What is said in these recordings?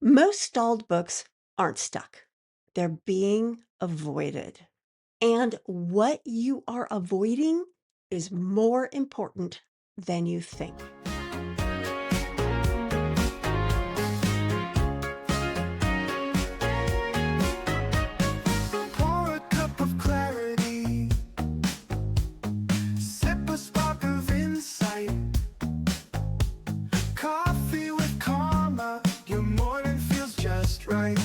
Most stalled books aren't stuck. They're being avoided. And what you are avoiding is more important than you think. Pour a cup of clarity, sip a spark of insight. Coffee with Carma, your morning feels just right.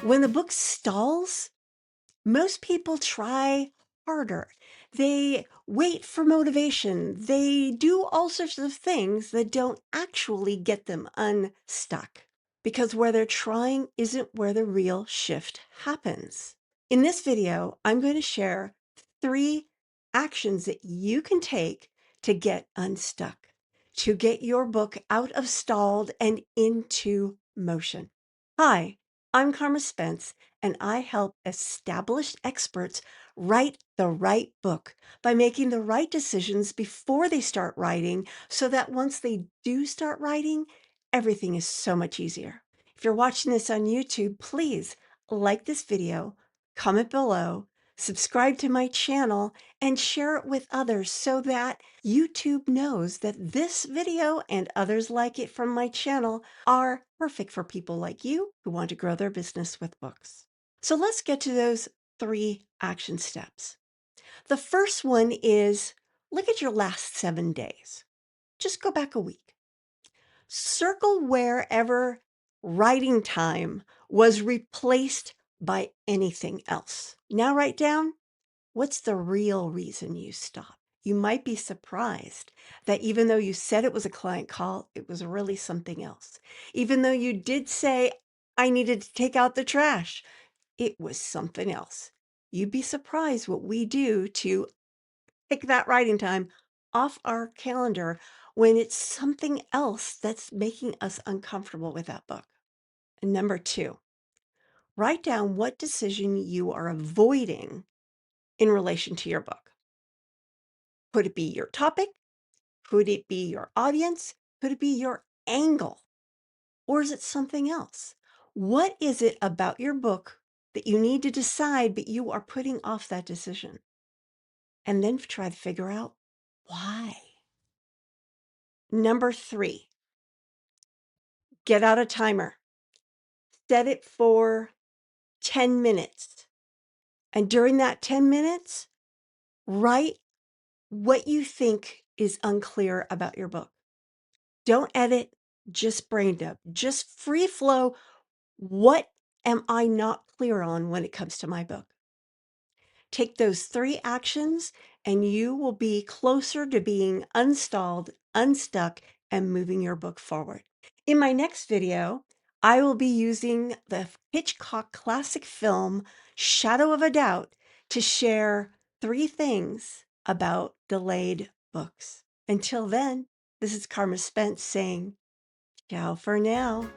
When the book stalls, most people try harder. They wait for motivation. They do all sorts of things that don't actually get them unstuck because where they're trying isn't where the real shift happens. In this video, I'm going to share 3 actions that you can take to get unstuck, to get your book out of stalled and into motion. Hi, I'm Carma Spence, and I help established experts write the right book by making the right decisions before they start writing so that once they do start writing, everything is so much easier. If you're watching this on YouTube, please like this video, comment below, subscribe to my channel, and share it with others so that YouTube knows that this video and others like it from my channel are perfect for people like you who want to grow their business with books. So let's get to those 3 action steps. The first one is look at your last 7 days. Just go back a week. Circle wherever writing time was replaced by anything else. Now write down what's the real reason you stopped. You might be surprised that even though you said it was a client call, it was really something else. Even though you did say, I needed to take out the trash, it was something else. You'd be surprised what we do to pick that writing time off our calendar when it's something else that's making us uncomfortable with that book. And number 2, write down what decision you are avoiding in relation to your book. Could it be your topic? Could it be your audience? Could it be your angle? Or is it something else? What is it about your book that you need to decide, but you are putting off that decision? And then try to figure out why. Number 3, get out a timer. Set it for 10 minutes. And during that 10 minutes, write what you think is unclear about your book. Don't edit, just brain dump, just free flow. What am I not clear on when it comes to my book? Take those 3 actions and you will be closer to being unstalled, unstuck, and moving your book forward. In my next video, I will be using the Hitchcock classic film Shadow of a Doubt to share 3 things about delayed books. Until then, this is Carma Spence saying, ciao for now.